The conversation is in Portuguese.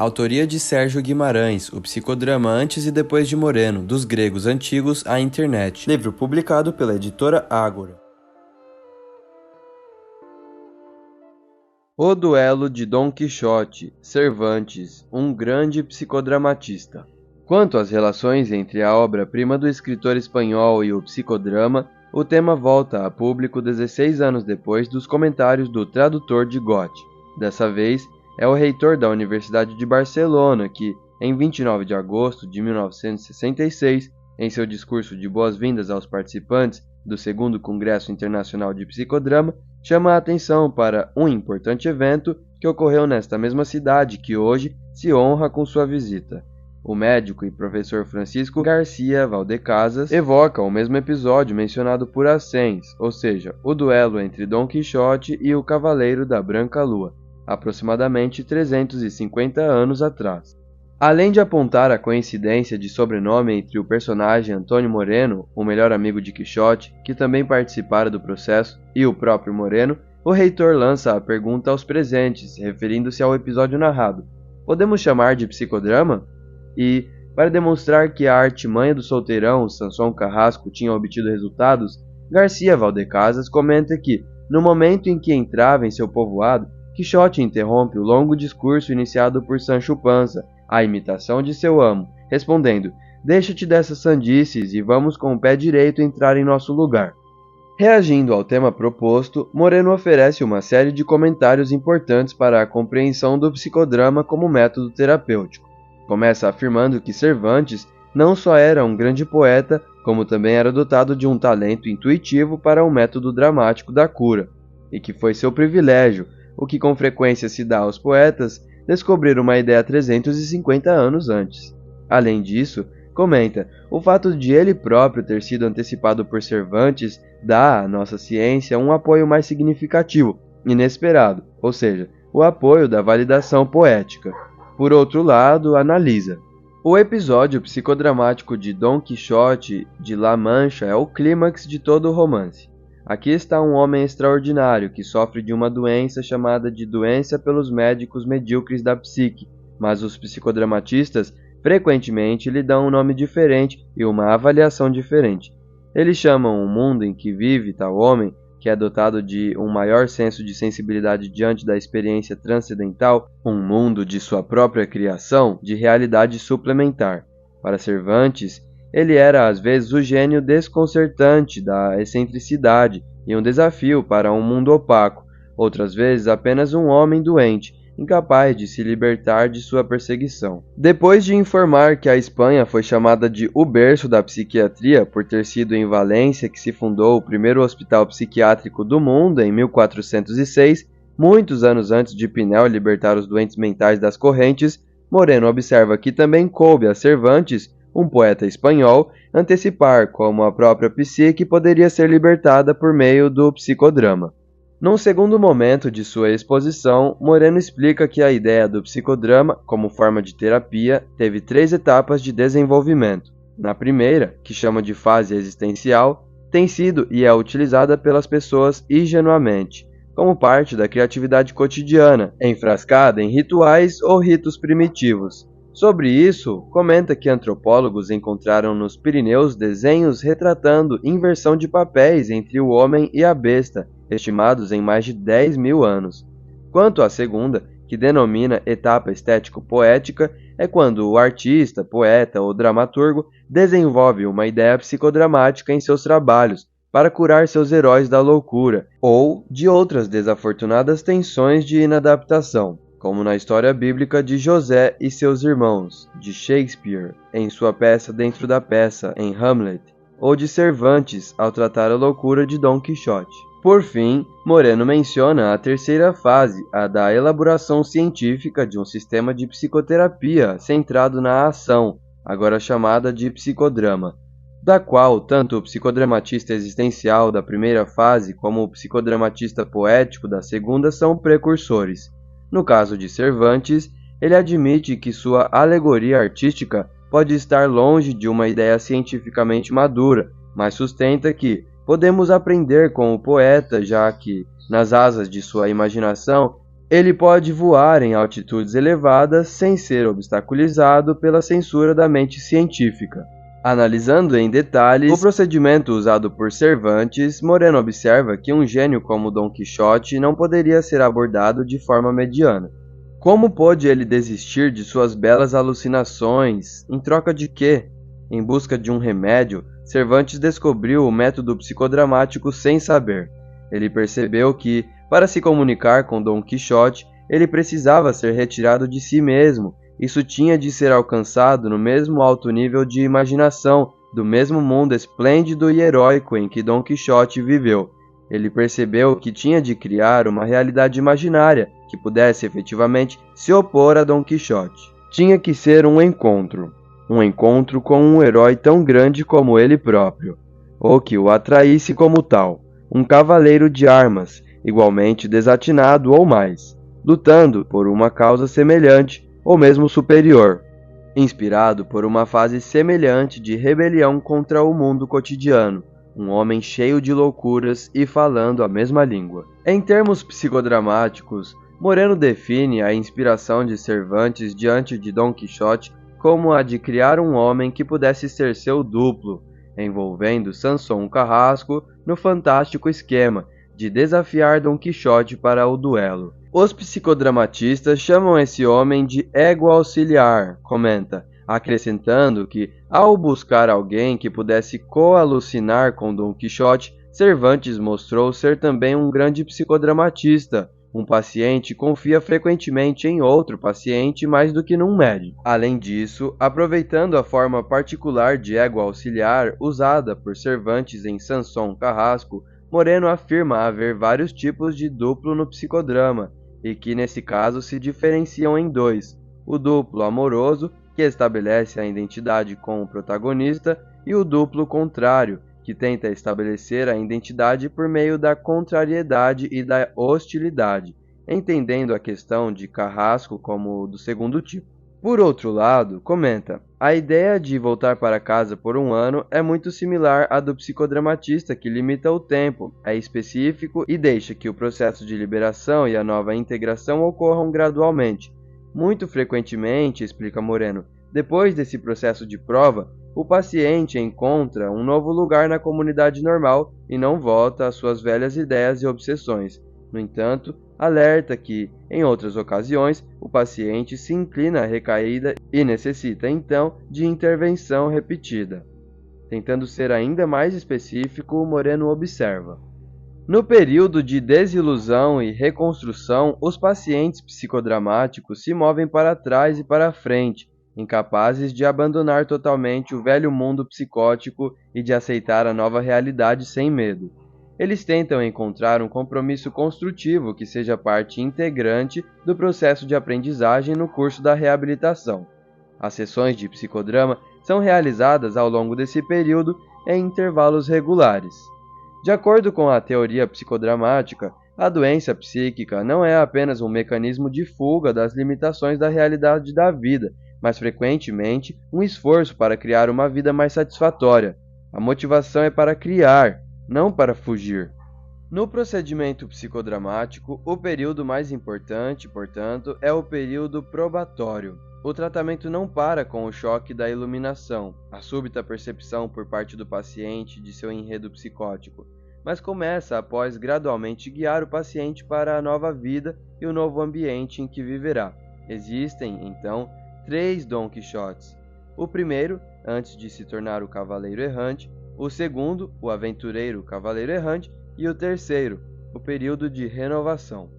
Autoria de Sérgio Guimarães, o psicodrama Antes e Depois de Moreno, dos gregos antigos à internet. Livro publicado pela editora Ágora. O Duelo de Dom Quixote, Cervantes, um grande psicodramatista. Quanto às relações entre a obra-prima do escritor espanhol e o psicodrama, o tema volta a público 16 anos depois dos comentários do tradutor de Goethe. Dessa vez, é o reitor da Universidade de Barcelona que, em 29 de agosto de 1966, em seu discurso de boas-vindas aos participantes do 2º Congresso Internacional de Psicodrama, chama a atenção para um importante evento que ocorreu nesta mesma cidade que hoje se honra com sua visita. O médico e professor Francisco Garcia Valdecasas evoca o mesmo episódio mencionado por Assens, ou seja, o duelo entre Dom Quixote e o Cavaleiro da Branca Lua, aproximadamente 350 anos atrás. Além de apontar a coincidência de sobrenome entre o personagem Antônio Moreno, o melhor amigo de Quixote, que também participara do processo, e o próprio Moreno, o reitor lança a pergunta aos presentes, referindo-se ao episódio narrado: podemos chamar de psicodrama? E, para demonstrar que a artimanha do solteirão Sansão Carrasco tinha obtido resultados, Garcia Valdecasas comenta que, no momento em que entrava em seu povoado, Quixote interrompe o longo discurso iniciado por Sancho Panza, a imitação de seu amo, respondendo: deixa-te dessas sandices e vamos com o pé direito entrar em nosso lugar. Reagindo ao tema proposto, Moreno oferece uma série de comentários importantes para a compreensão do psicodrama como método terapêutico. Começa afirmando que Cervantes não só era um grande poeta, como também era dotado de um talento intuitivo para o método dramático da cura, e que foi seu privilégio, o que com frequência se dá aos poetas, descobrir uma ideia 350 anos antes. Além disso, comenta, o fato de ele próprio ter sido antecipado por Cervantes dá à nossa ciência um apoio mais significativo, inesperado, ou seja, o apoio da validação poética. Por outro lado, analisa. O episódio psicodramático de Dom Quixote de La Mancha é o clímax de todo o romance. Aqui está um homem extraordinário que sofre de uma doença chamada de doença pelos médicos medíocres da psique, mas os psicodramatistas frequentemente lhe dão um nome diferente e uma avaliação diferente. Eles chamam o mundo em que vive tal homem, que é dotado de um maior senso de sensibilidade diante da experiência transcendental, um mundo de sua própria criação, de realidade suplementar. Para Cervantes, ele era às vezes o gênio desconcertante da excentricidade e um desafio para um mundo opaco, outras vezes apenas um homem doente, incapaz de se libertar de sua perseguição. Depois de informar que a Espanha foi chamada de o berço da psiquiatria por ter sido em Valência que se fundou o primeiro hospital psiquiátrico do mundo em 1406, muitos anos antes de Pinel libertar os doentes mentais das correntes, Moreno observa que também coube a Cervantes, um poeta espanhol, antecipar como a própria psique poderia ser libertada por meio do psicodrama. Num segundo momento de sua exposição, Moreno explica que a ideia do psicodrama, como forma de terapia, teve 3 etapas de desenvolvimento. Na primeira, que chama de fase existencial, tem sido e é utilizada pelas pessoas ingenuamente, como parte da criatividade cotidiana, enfrascada em rituais ou ritos primitivos. Sobre isso, comenta que antropólogos encontraram nos Pirineus desenhos retratando inversão de papéis entre o homem e a besta, estimados em mais de 10.000 anos. Quanto à segunda, que denomina etapa estético-poética, é quando o artista, poeta ou dramaturgo desenvolve uma ideia psicodramática em seus trabalhos para curar seus heróis da loucura ou de outras desafortunadas tensões de inadaptação, como na história bíblica de José e seus irmãos, de Shakespeare, em sua peça Dentro da Peça, em Hamlet, ou de Cervantes, ao tratar a loucura de Dom Quixote. Por fim, Moreno menciona a terceira fase, a da elaboração científica de um sistema de psicoterapia centrado na ação, agora chamada de psicodrama, da qual tanto o psicodramatista existencial da primeira fase como o psicodramatista poético da segunda são precursores. No caso de Cervantes, ele admite que sua alegoria artística pode estar longe de uma ideia cientificamente madura, mas sustenta que podemos aprender com o poeta, já que, nas asas de sua imaginação, Ele pode voar em altitudes elevadas sem ser obstaculizado pela censura da mente científica. Analisando em detalhes o procedimento usado por Cervantes, Moreno observa que um gênio como Dom Quixote não poderia ser abordado de forma mediana. Como pôde ele desistir de suas belas alucinações? Em troca de quê? Em busca de um remédio, Cervantes descobriu o método psicodramático sem saber. Ele percebeu que, para se comunicar com Dom Quixote, ele precisava ser retirado de si mesmo. Isso tinha de ser alcançado no mesmo alto nível de imaginação, do mesmo mundo esplêndido e heróico em que Dom Quixote viveu. Ele percebeu que tinha de criar uma realidade imaginária que pudesse efetivamente se opor a Dom Quixote. Tinha que ser um encontro com um herói tão grande como ele próprio, ou que o atraísse como tal, um cavaleiro de armas, igualmente desatinado ou mais, lutando por uma causa semelhante ou mesmo superior, inspirado por uma fase semelhante de rebelião contra o mundo cotidiano, um homem cheio de loucuras e falando a mesma língua. Em termos psicodramáticos, Moreno define a inspiração de Cervantes diante de Dom Quixote como a de criar um homem que pudesse ser seu duplo, envolvendo Sansão Carrasco no fantástico esquema de desafiar Dom Quixote para o duelo. Os psicodramatistas chamam esse homem de ego auxiliar, comenta, acrescentando que, ao buscar alguém que pudesse coalucinar com Dom Quixote, Cervantes mostrou ser também um grande psicodramatista. Um paciente confia frequentemente em outro paciente mais do que num médico. Além disso, aproveitando a forma particular de ego auxiliar usada por Cervantes em Sansão Carrasco, Moreno afirma haver vários tipos de duplo no psicodrama, e que nesse caso se diferenciam em dois: o duplo amoroso, que estabelece a identidade com o protagonista, e o duplo contrário, que tenta estabelecer a identidade por meio da contrariedade e da hostilidade, entendendo a questão de Carrasco como do segundo tipo. Por outro lado, comenta, a ideia de voltar para casa por um ano é muito similar à do psicodramatista, que limita o tempo, é específico e deixa que o processo de liberação e a nova integração ocorram gradualmente. Muito frequentemente, explica Moreno, depois desse processo de prova, o paciente encontra um novo lugar na comunidade normal e não volta às suas velhas ideias e obsessões. No entanto, alerta que, em outras ocasiões, o paciente se inclina à recaída e necessita, então, de intervenção repetida. Tentando ser ainda mais específico, Moreno observa: no período de desilusão e reconstrução, os pacientes psicodramáticos se movem para trás e para frente, incapazes de abandonar totalmente o velho mundo psicótico e de aceitar a nova realidade sem medo. Eles tentam encontrar um compromisso construtivo que seja parte integrante do processo de aprendizagem no curso da reabilitação. As sessões de psicodrama são realizadas ao longo desse período em intervalos regulares. De acordo com a teoria psicodramática, a doença psíquica não é apenas um mecanismo de fuga das limitações da realidade da vida, mas frequentemente um esforço para criar uma vida mais satisfatória. A motivação é para criar, não para fugir. No procedimento psicodramático, o período mais importante, portanto, é o período probatório. O tratamento não para com o choque da iluminação, a súbita percepção por parte do paciente de seu enredo psicótico, mas começa após gradualmente guiar o paciente para a nova vida e o novo ambiente em que viverá. Existem, então, 3 Dom Quixotes. O primeiro, antes de se tornar o cavaleiro errante, o segundo, o aventureiro cavaleiro errante, e o terceiro, o período de renovação.